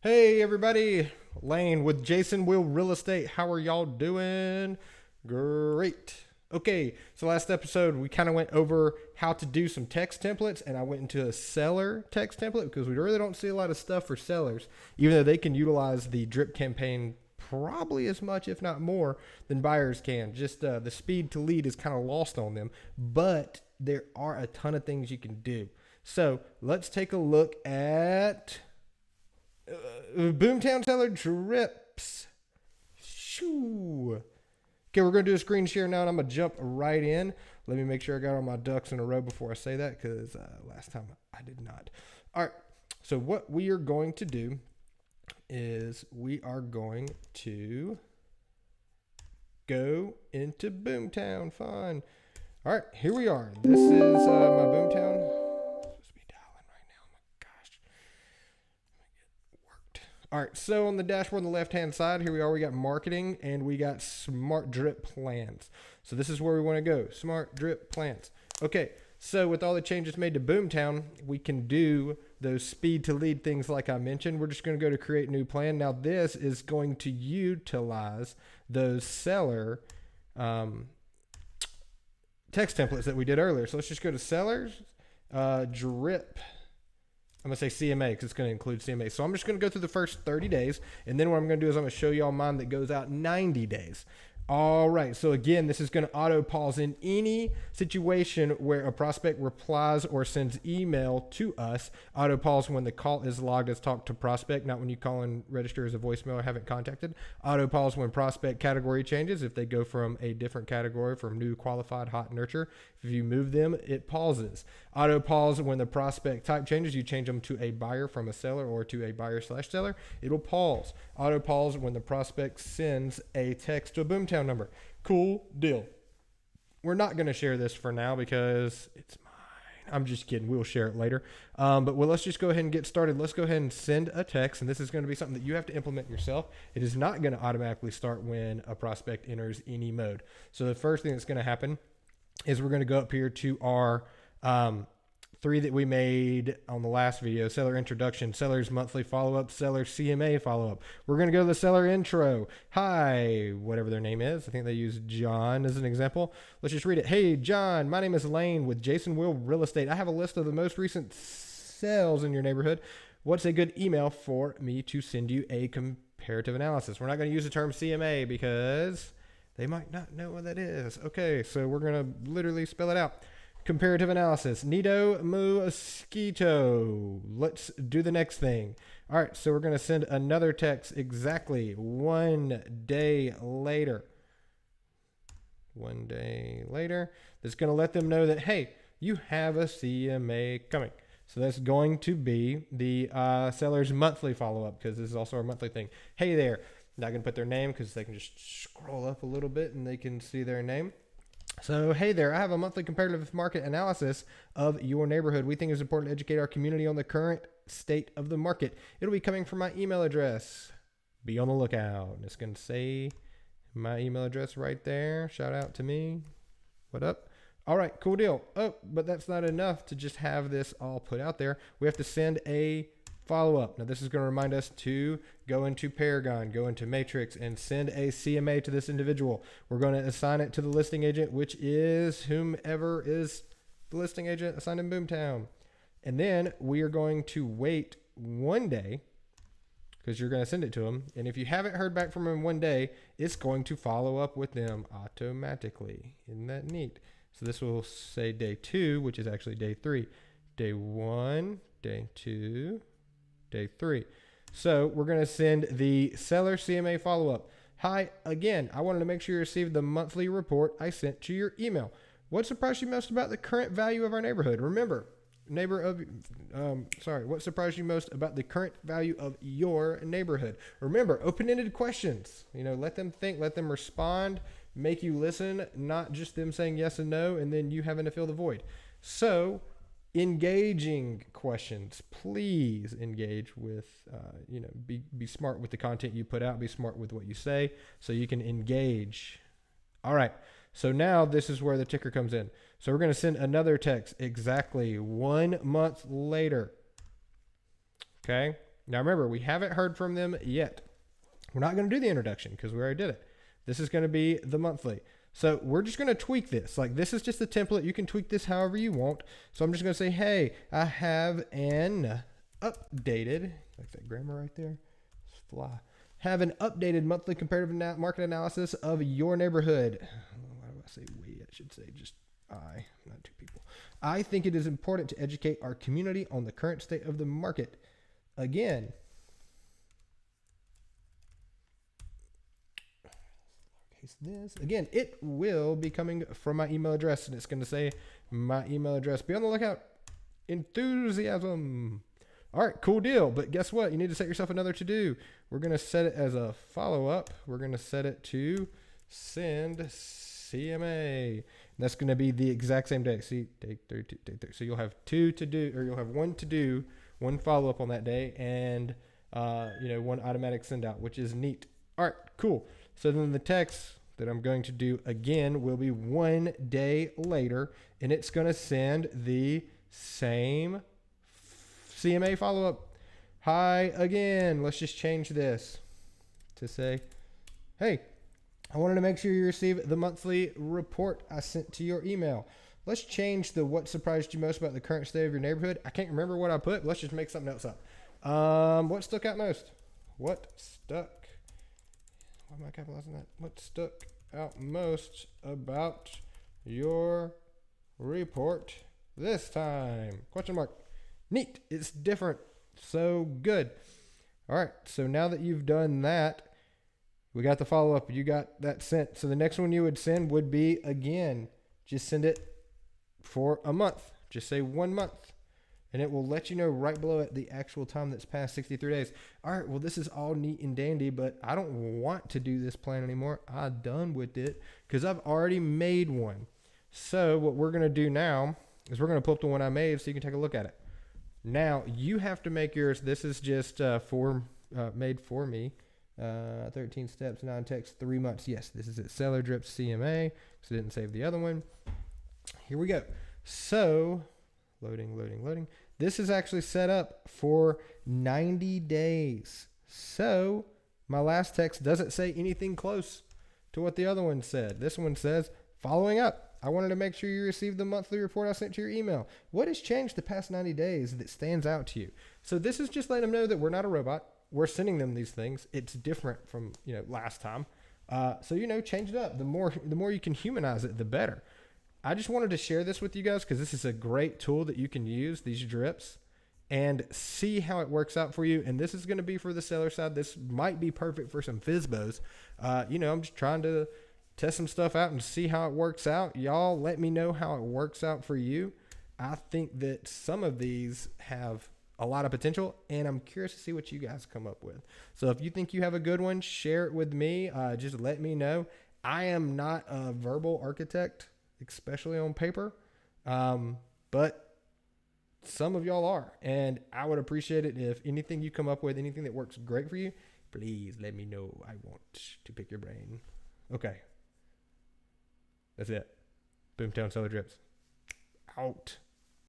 Hey everybody, Lane with Jason Will Real Estate. How are y'all doing? Great. Okay, so last episode we kind of went over how to do some text templates, and I went into a seller text template because we really don't see a lot of stuff for sellers, even though they can utilize the drip campaign probably as much, if not more, than buyers can. Just the speed to lead is kind of lost on them, but there are a ton of things you can do. So let's take a look at BoomTown seller drips. Shoo. Okay, we're going to do a screen share now, and I'm going to jump right in. Let me make sure I got all my ducks in a row before I say that, because last time I did not. All right, so what we are going to do is we are going to go into BoomTown. Fun. All right, here we are. This is my BoomTown. All right, so on the dashboard on the left-hand side, here we are. We got marketing, and we got smart drip plans. So this is where we want to go, smart drip plans. Okay, so with all the changes made to BoomTown, we can do those speed to lead things like I mentioned. We're just going to go to create new plan. Now this is going to utilize those seller text templates that we did earlier. So let's just go to sellers, drip. I'm going to say CMA because it's going to include CMA. So I'm just going to go through the first 30 days. And then what I'm going to do is I'm going to show y'all mine that goes out 90 days. All right. So again, this is going to auto pause in any situation where a prospect replies or sends email to us. Auto pause when the call is logged as talk to prospect, not when you call and register as a voicemail or haven't contacted. Auto pause when prospect category changes. If they go from a different category, from new, qualified, hot, nurture, if you move them, it pauses. Auto pause when the prospect type changes. You change them to a buyer from a seller or to a buyer/seller. It'll pause. Auto pause when the prospect sends a text to a BoomTown number. Cool deal. We're not going to share this for now because it's mine. I'm just kidding. We'll share it later. Let's just go ahead and get started. Let's go ahead and send a text. And this is going to be something that you have to implement yourself. It is not going to automatically start when a prospect enters any mode. So the first thing that's going to happen is we're going to go up here to our 3 that we made on the last video: seller introduction, seller's monthly follow-up, seller CMA follow-up. We're going to go to the seller intro. Hi, whatever their name is. I think they use John as an example. Let's just read it. Hey, John, my name is Lane with Jason Will Real Estate. I have a list of the most recent sales in your neighborhood. What's a good email for me to send you a comparative analysis? We're not going to use the term CMA because they might not know what that is. Okay, so we're going to literally spell it out. Comparative analysis. Nido mosquito. Let's do the next thing. All right, so we're going to send another text exactly 1 day later. 1 day later. That's going to let them know that, hey, you have a CMA coming. So that's going to be the seller's monthly follow-up, because this is also our monthly thing. Hey there. Not going to put their name because they can just scroll up a little bit and they can see their name. So, hey there, I have a monthly comparative market analysis of your neighborhood. We think it's important to educate our community on the current state of the market. It'll be coming from my email address. Be on the lookout. And it's going to say my email address right there. Shout out to me. What up? All right, cool deal. Oh, but that's not enough to just have this all put out there. We have to send a follow-up. Now this is going to remind us to go into Paragon, go into Matrix, and send a CMA to this individual. We're going to assign it to the listing agent, which is whomever is the listing agent assigned in BoomTown. And then we are going to wait 1 day, because you're going to send it to them. And if you haven't heard back from them 1 day, it's going to follow up with them automatically. Isn't that neat? So this will say day 2, which is actually day 3. Day 1, day 2, day 3. So we're going to send the seller CMA follow-up. Hi, again, I wanted to make sure you received the monthly report I sent to your email. What surprised you most about the current value of our neighborhood? Remember, what surprised you most about the current value of your neighborhood? Remember, open-ended questions. Let them think, let them respond, make you listen, not just them saying yes and no, and then you having to fill the void. So engaging questions. Please engage with, be smart with the content you put out. Be smart with what you say so you can engage. All right. So now this is where the ticker comes in. So we're going to send another text exactly 1 month later. Okay. Now remember, we haven't heard from them yet. We're not going to do the introduction because we already did it. This is going to be the monthly. So we're just going to tweak this. Like, this is just the template. You can tweak this however you want. So I'm just going to say, hey, I have an updated, like that grammar right there, it's fly. Have an updated monthly comparative market analysis of your neighborhood. Why do I say we? I should say just I, not two people. I think it is important to educate our community on the current state of the market. Again, it will be coming from my email address, and it's going to say my email address. Be on the lookout. Enthusiasm. All right, cool deal. But guess what? You need to set yourself another to-do. We're going to set it as a follow-up. We're going to set it to send CMA. And that's going to be the exact same day. See, day 32, day 30. So you'll have two to do, or you'll have one to do, one follow-up on that day, and one automatic send out, which is neat. All right, cool. So then the text that I'm going to do again will be 1 day later, and it's going to send the same CMA follow-up. Hi again. Let's just change this to say, hey, I wanted to make sure you receive the monthly report I sent to your email. Let's change the what surprised you most about the current state of your neighborhood. I can't remember what I put. Let's just make something else up. What stuck out most? What stuck? Why am I capitalizing that? What stuck out most about your report this time? Question mark. Neat. It's different. So good. All right. So now that you've done that, we got the follow-up. You got that sent. So the next one you would send would be, again, just send it for a month. Just say 1 month. And it will let you know right below it the actual time that's past 63 days. All right, well, this is all neat and dandy, but I don't want to do this plan anymore. I'm done with it because I've already made one. So what we're going to do now is we're going to pull up the one I made so you can take a look at it. Now, you have to make yours. This is just made for me. 13 steps, 9 texts, 3 months. Yes, this is it. Seller Drip CMA because I didn't save the other one. Here we go. So... Loading. This is actually set up for 90 days. So my last text doesn't say anything close to what the other one said. This one says, following up, I wanted to make sure you received the monthly report I sent to your email. What has changed the past 90 days that stands out to you? So this is just letting them know that we're not a robot. We're sending them these things. It's different from, last time. So, change it up. The more you can humanize it, the better. I just wanted to share this with you guys because this is a great tool that you can use, these drips, and see how it works out for you. And this is going to be for the seller side. This might be perfect for some FSBOs. I'm just trying to test some stuff out and see how it works out. Y'all let me know how it works out for you. I think that some of these have a lot of potential, and I'm curious to see what you guys come up with. So if you think you have a good one, share it with me. Just let me know. I am not a verbal architect, especially on paper. But some of y'all are, and I would appreciate it if anything you come up with, anything that works great for you, please let me know. I want to pick your brain. Okay. That's it. BoomTown Seller Drips. Out.